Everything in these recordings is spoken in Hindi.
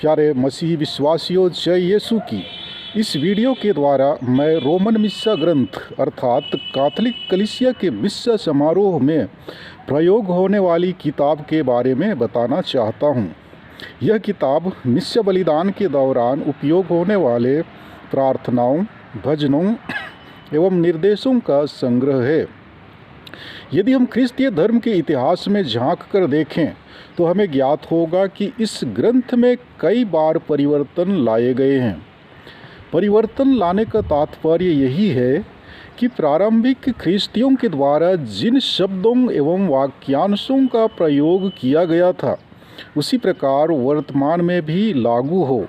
प्यारे मसीही विश्वासियों, जय यीशु की। इस वीडियो के द्वारा मैं रोमन मिस्सा ग्रंथ अर्थात कैथोलिक कलीसिया के मिस्सा समारोह में प्रयोग होने वाली किताब के बारे में बताना चाहता हूँ। यह किताब मिस्सा बलिदान के दौरान उपयोग होने वाले प्रार्थनाओं, भजनों एवं निर्देशों का संग्रह है। यदि हम ख्रिस्तीय धर्म के इतिहास में झांक कर देखें तो हमें ज्ञात होगा कि इस ग्रंथ में कई बार परिवर्तन लाए गए हैं। परिवर्तन लाने का तात्पर्य यही है कि प्रारंभिक ख्रिस्तियों के द्वारा जिन शब्दों एवं वाक्यांशों का प्रयोग किया गया था उसी प्रकार वर्तमान में भी लागू हो,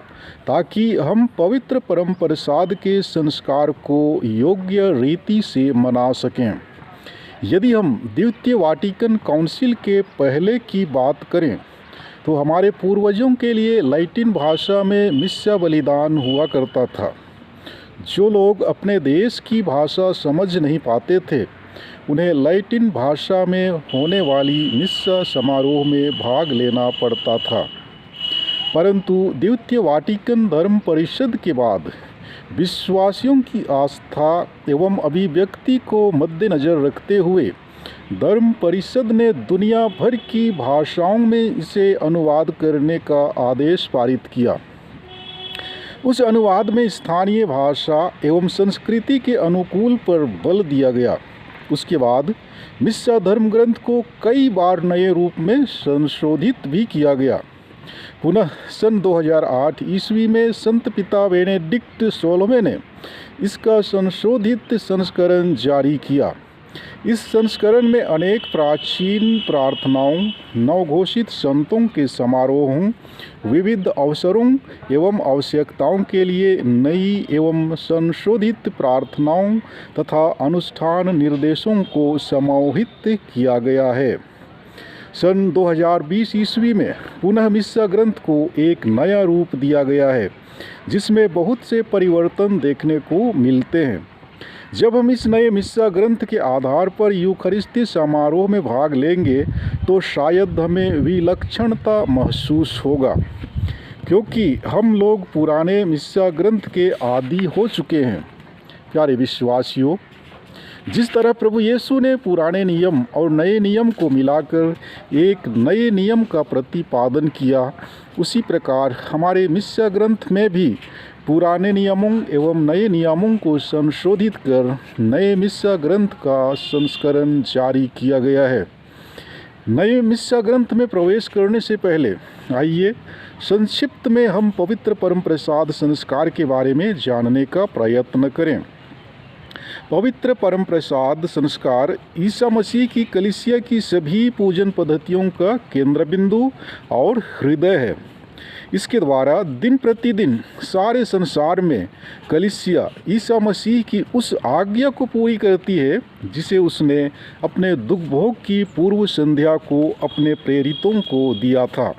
ताकि हम पवित्र परम प्रसाद के संस्कार को योग्य रीति से मना सकें। यदि हम द्वितीय वाटिकन काउंसिल के पहले की बात करें तो हमारे पूर्वजों के लिए लैटिन भाषा में मिस्सा बलिदान हुआ करता था। जो लोग अपने देश की भाषा समझ नहीं पाते थे उन्हें लैटिन भाषा में होने वाली मिस्सा समारोह में भाग लेना पड़ता था। परंतु द्वितीय वाटिकन धर्म परिषद के बाद विश्वासियों की आस्था एवं अभिव्यक्ति को मद्देनज़र रखते हुए धर्म परिषद ने दुनिया भर की भाषाओं में इसे अनुवाद करने का आदेश पारित किया। उस अनुवाद में स्थानीय भाषा एवं संस्कृति के अनुकूल पर बल दिया गया। उसके बाद मिस्सा धर्म ग्रंथ को कई बार नए रूप में संशोधित भी किया गया। पुनः सन 2008 ईस्वी में संत पिता बेनेडिक्ट 16वें ने इसका संशोधित संस्करण जारी किया। इस संस्करण में अनेक प्राचीन प्रार्थनाओं, नवघोषित संतों के समारोहों, विविध अवसरों एवं आवश्यकताओं के लिए नई एवं संशोधित प्रार्थनाओं तथा अनुष्ठान निर्देशों को समाहित किया गया है। सन 2020 ईस्वी में पुनः मिस्सा ग्रंथ को एक नया रूप दिया गया है, जिसमें बहुत से परिवर्तन देखने को मिलते हैं। जब हम इस नए मिस्सा ग्रंथ के आधार पर यूखरिस्ती समारोह में भाग लेंगे तो शायद हमें विलक्षणता महसूस होगा, क्योंकि हम लोग पुराने मिस्सा ग्रंथ के आदी हो चुके हैं। प्यारे विश्वासियों, जिस तरह प्रभु यीशु ने पुराने नियम और नए नियम को मिलाकर एक नए नियम का प्रतिपादन किया, उसी प्रकार हमारे मिस्सा ग्रंथ में भी पुराने नियमों एवं नए नियमों को संशोधित कर नए मिस्सा ग्रंथ का संस्करण जारी किया गया है। नए मिस्सा ग्रंथ में प्रवेश करने से पहले आइए संक्षिप्त में हम पवित्र परम प्रसाद संस्कार के बारे में जानने का प्रयत्न करें। पवित्र परम प्रसाद संस्कार ईसा मसीह की कलीसिया की सभी पूजन पद्धतियों का केंद्र बिंदु और हृदय है। इसके द्वारा दिन प्रतिदिन सारे संसार में कलीसिया ईसा मसीह की उस आज्ञा को पूरी करती है जिसे उसने अपने दुख भोग की पूर्व संध्या को अपने प्रेरितों को दिया था,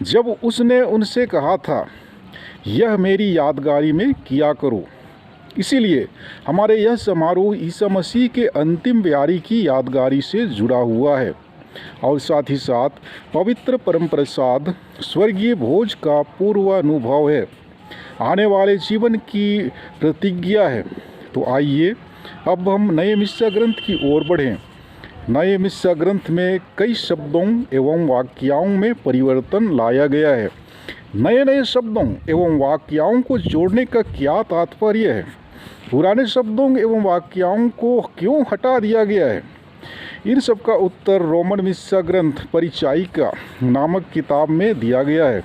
जब उसने उनसे कहा था, यह मेरी यादगारी में किया करो। इसीलिए हमारे यह समारोह ईसा मसीह के अंतिम ब्यारी की यादगारी से जुड़ा हुआ है और साथ ही साथ पवित्र परम प्रसाद स्वर्गीय भोज का पूर्वानुभव है, आने वाले जीवन की प्रतिज्ञा है। तो आइए अब हम नए मिस्सा ग्रंथ की ओर बढ़ें। नए मिस्सा ग्रंथ में कई शब्दों एवं वाक्याओं में परिवर्तन लाया गया है। नए नए शब्दों एवं वाक्याओं को जोड़ने का क्या तात्पर्य है? पुराने शब्दों एवं वाक्याओं को क्यों हटा दिया गया है? इन सब का उत्तर रोमन मिस्सा ग्रंथ परिचायिका नामक किताब में दिया गया है।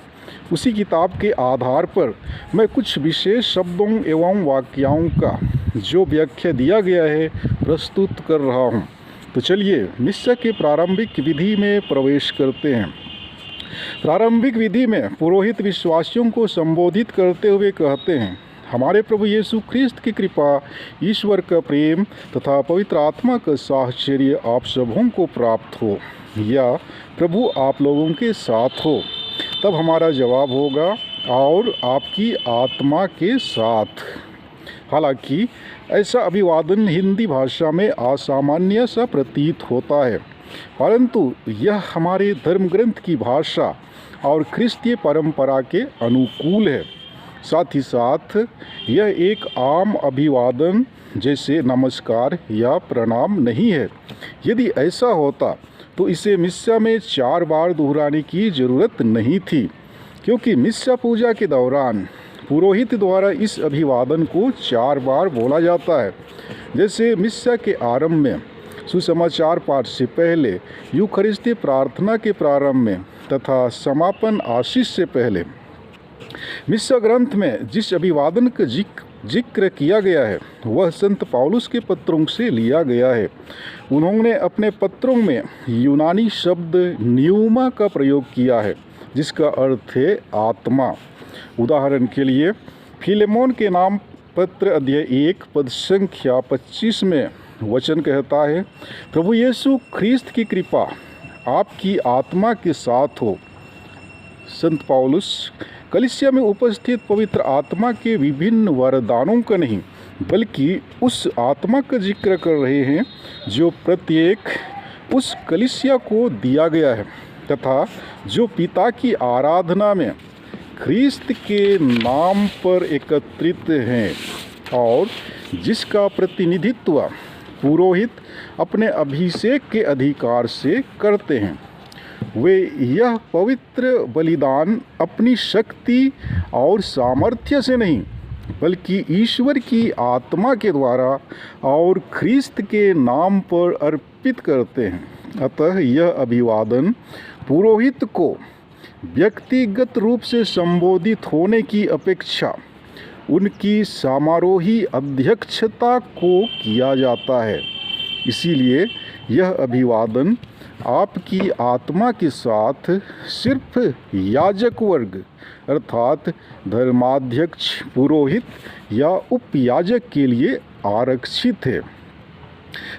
उसी किताब के आधार पर मैं कुछ विशेष शब्दों एवं वाक्याओं का जो व्याख्या दिया गया है प्रस्तुत कर रहा हूँ। तो चलिए मिस्सा के प्रारंभिक विधि में प्रवेश करते हैं। प्रारंभिक विधि में पुरोहित विश्वासियों को संबोधित करते हुए कहते हैं, हमारे प्रभु यीशु ख्रिस्त की कृपा, ईश्वर का प्रेम तथा पवित्र आत्मा का साहचर्य आप सबों को प्राप्त हो, या प्रभु आप लोगों के साथ हो। तब हमारा जवाब होगा, और आपकी आत्मा के साथ। हालांकि ऐसा अभिवादन हिंदी भाषा में असामान्य सा प्रतीत होता है, परंतु यह हमारे धर्म ग्रंथ की भाषा और ख्रिस्तीय परंपरा के अनुकूल है। साथ ही साथ यह एक आम अभिवादन जैसे नमस्कार या प्रणाम नहीं है। यदि ऐसा होता तो इसे मिस्सा में 4 बार दोहराने की ज़रूरत नहीं थी, क्योंकि मिस्सा पूजा के दौरान पुरोहित द्वारा इस अभिवादन को 4 बार बोला जाता है। जैसे मिस्सा के आरंभ में, सुसमाचार पाठ से पहले, यूखरिस्ती प्रार्थना के प्रारंभ में तथा समापन आशीष से पहले। मिस्सा ग्रंथ में जिस अभिवादन का जिक्र किया गया है वह संत पौलुस के पत्रों से लिया गया है। उन्होंने अपने पत्रों में यूनानी शब्द न्यूमा का प्रयोग किया है, जिसका अर्थ है आत्मा। उदाहरण के लिए फिलेमोन के नाम पत्र अध्याय 1 पद संख्या 25 में वचन कहता है, प्रभु यीशु ख्रिस्त की कृपा आपकी आत्मा के साथ हो। संत पौलुस कलीसिया में उपस्थित पवित्र आत्मा के विभिन्न वरदानों का नहीं, बल्कि उस आत्मा का जिक्र कर रहे हैं जो प्रत्येक उस कलीसिया को दिया गया है तथा जो पिता की आराधना में ख्रिस्त के नाम पर एकत्रित हैं और जिसका प्रतिनिधित्व पुरोहित अपने अभिषेक के अधिकार से करते हैं। वे यह पवित्र बलिदान अपनी शक्ति और सामर्थ्य से नहीं, बल्कि ईश्वर की आत्मा के द्वारा और ख्रिस्त के नाम पर अर्पित करते हैं। अतः यह अभिवादन पुरोहित को व्यक्तिगत रूप से संबोधित होने की अपेक्षा उनकी समारोही अध्यक्षता को किया जाता है। इसीलिए यह अभिवादन आपकी आत्मा के साथ सिर्फ याजक वर्ग अर्थात धर्माध्यक्ष, पुरोहित या उपयाजक के लिए आरक्षित है।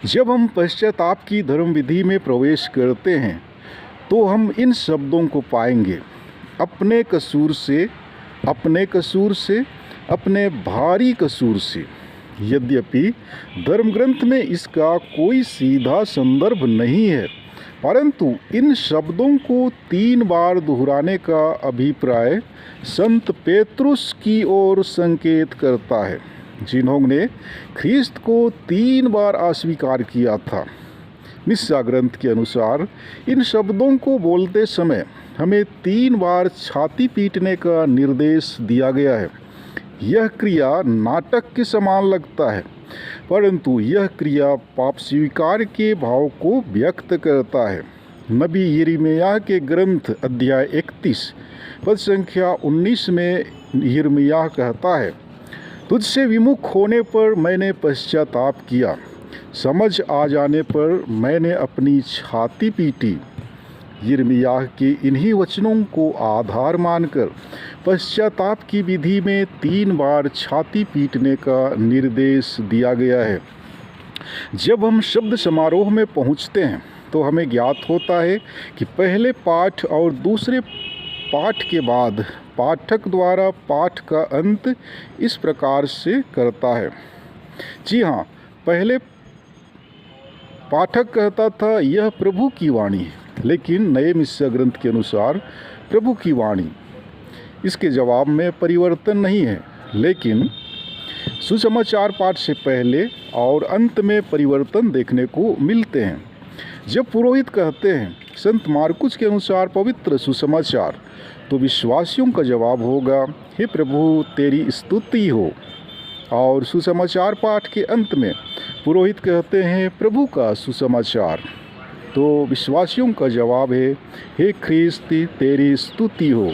जब हम पश्चाताप की धर्म विधि में प्रवेश करते हैं तो हम इन शब्दों को पाएंगे, अपने कसूर से, अपने कसूर से, अपने भारी कसूर से। यद्यपि धर्म ग्रंथ में इसका कोई सीधा संदर्भ नहीं है, परंतु इन शब्दों को 3 बार दोहराने का अभिप्राय संत पेत्रुस की ओर संकेत करता है, जिन्होंने ख्रिस्त को 3 बार अस्वीकार किया था। मिस्सा ग्रंथ के अनुसार इन शब्दों को बोलते समय हमें 3 बार छाती पीटने का निर्देश दिया गया है। यह क्रिया नाटक के समान लगता है, परंतु यह क्रिया पाप स्वीकार के भाव को व्यक्त करता है। नबी यिर्मयाह के ग्रंथ अध्याय 31 पद संख्या 19 में यिर्मयाह कहता है, तुझसे विमुख होने पर मैंने पश्चाताप किया, समझ आ जाने पर मैंने अपनी छाती पीटी। यिर्मयाह के इन्हीं वचनों को आधार मानकर पश्चाताप की विधि में 3 बार छाती पीटने का निर्देश दिया गया है। जब हम शब्द समारोह में पहुंचते हैं तो हमें ज्ञात होता है कि पहले पाठ और दूसरे पाठ के बाद पाठक द्वारा पाठ का अंत इस प्रकार से करता है। जी हाँ, पहले पाठक कहता था यह प्रभु की वाणी है, लेकिन नए मिस्सा ग्रंथ के अनुसार प्रभु की वाणी। इसके जवाब में परिवर्तन नहीं है, लेकिन सुसमाचार पाठ से पहले और अंत में परिवर्तन देखने को मिलते हैं। जब पुरोहित कहते हैं संत मार्कुस के अनुसार पवित्र सुसमाचार, तो विश्वासियों का जवाब होगा, हे प्रभु तेरी स्तुति हो। और सुसमाचार पाठ के अंत में पुरोहित कहते हैं प्रभु का सुसमाचार, तो विश्वासियों का जवाब है, हे ख्रिस्त तेरी स्तुति हो।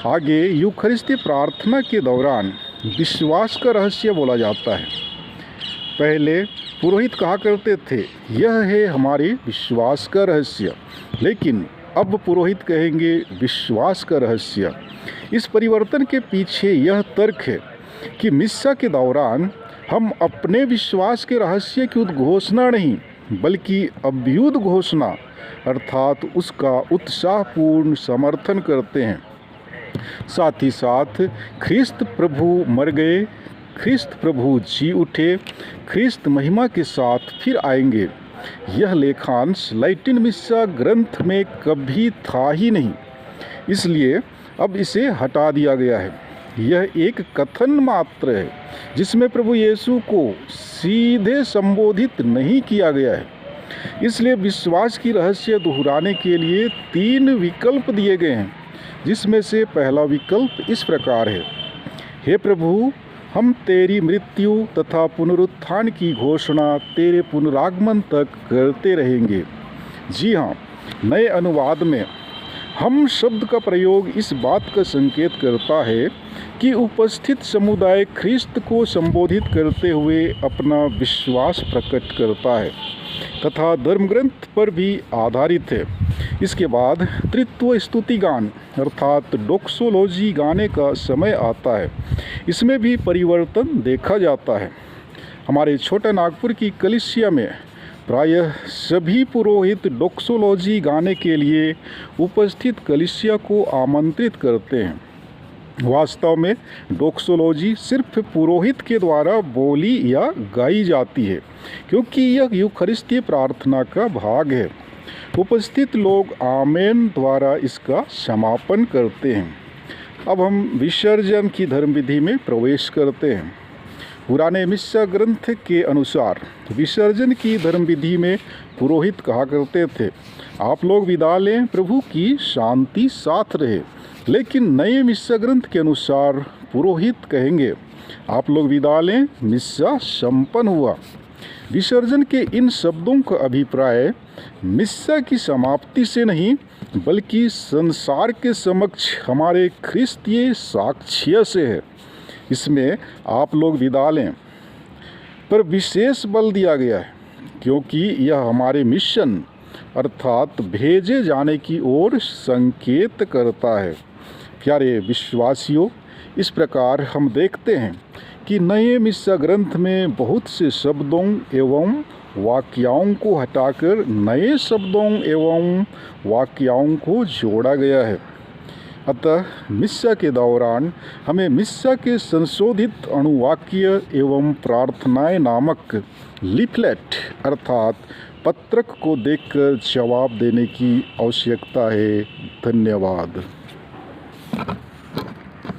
आगे यूखरिस्ती प्रार्थना के दौरान विश्वास का रहस्य बोला जाता है। पहले पुरोहित कहा करते थे यह है हमारे विश्वास का रहस्य, लेकिन अब पुरोहित कहेंगे विश्वास का रहस्य। इस परिवर्तन के पीछे यह तर्क है कि मिस्सा के दौरान हम अपने विश्वास के रहस्य की उद्घोषणा नहीं, बल्कि अभ्युद घोषणा अर्थात उसका उत्साहपूर्ण समर्थन करते हैं। साथ ही साथ ख्रिस्त प्रभु मर गए, ख्रिस्त प्रभु जी उठे, ख्रिस्त महिमा के साथ फिर आएंगे। यह लेखांश लैटिन मिस्सा ग्रंथ में कभी था ही नहीं। इसलिए अब इसे हटा दिया गया है। यह एक कथन मात्र है जिसमें प्रभु यीशु को सीधे संबोधित नहीं किया गया है। इसलिए विश्वास की रहस्य दोहराने के लिए 3 विकल्प दिए गए हैं, जिसमें से पहला विकल्प इस प्रकार है: हे प्रभु, हम तेरी मृत्यु तथा पुनरुत्थान की घोषणा तेरे पुनरागमन तक करते रहेंगे। जी हाँ, नए अनुवाद में हम शब्द का प्रयोग इस बात का संकेत करता है कि उपस्थित समुदाय ख्रिस्त को संबोधित करते हुए अपना विश्वास प्रकट करता है तथा धर्मग्रंथ पर भी आधारित है। इसके बाद त्रित्व स्तुति गान अर्थात डोक्सोलॉजी गाने का समय आता है। इसमें भी परिवर्तन देखा जाता है। हमारे छोटा नागपुर की कलीसिया में प्रायः सभी पुरोहित डोक्सोलॉजी गाने के लिए उपस्थित कलीसिया को आमंत्रित करते हैं। वास्तव में डोक्सोलॉजी सिर्फ पुरोहित के द्वारा बोली या गाई जाती है, क्योंकि यह यूखरिस्तीय प्रार्थना का भाग है। उपस्थित लोग आमेन द्वारा इसका समापन करते हैं। अब हम विसर्जन की धर्मविधि में प्रवेश करते हैं। पुराने मिस्सा ग्रंथ के अनुसार विसर्जन की धर्मविधि में पुरोहित कहा करते थे, आप लोग विदा लें, प्रभु की शांति साथ रहे। लेकिन नए मिस्सा ग्रंथ के अनुसार पुरोहित कहेंगे, आप लोग विदा लें, मिस्सा संपन्न हुआ। विसर्जन के इन शब्दों का अभिप्राय मिस्सा की समाप्ति से नहीं, बल्कि संसार के समक्ष हमारे ख्रिस्तीय साक्ष्य से है। इसमें आप लोग विदा लें पर विशेष बल दिया गया है, क्योंकि यह हमारे मिशन अर्थात भेजे जाने की ओर संकेत करता है। प्यारे विश्वासियों, इस प्रकार हम देखते हैं कि नए मिस्सा ग्रंथ में बहुत से शब्दों एवं वाक्यों को हटाकर नए शब्दों एवं वाक्यों को जोड़ा गया है। अतः मिस्सा के दौरान हमें मिस्सा के संशोधित अनुवाक्य एवं प्रार्थनाएं नामक लिफलेट अर्थात पत्रक को देखकर जवाब देने की आवश्यकता है। धन्यवाद।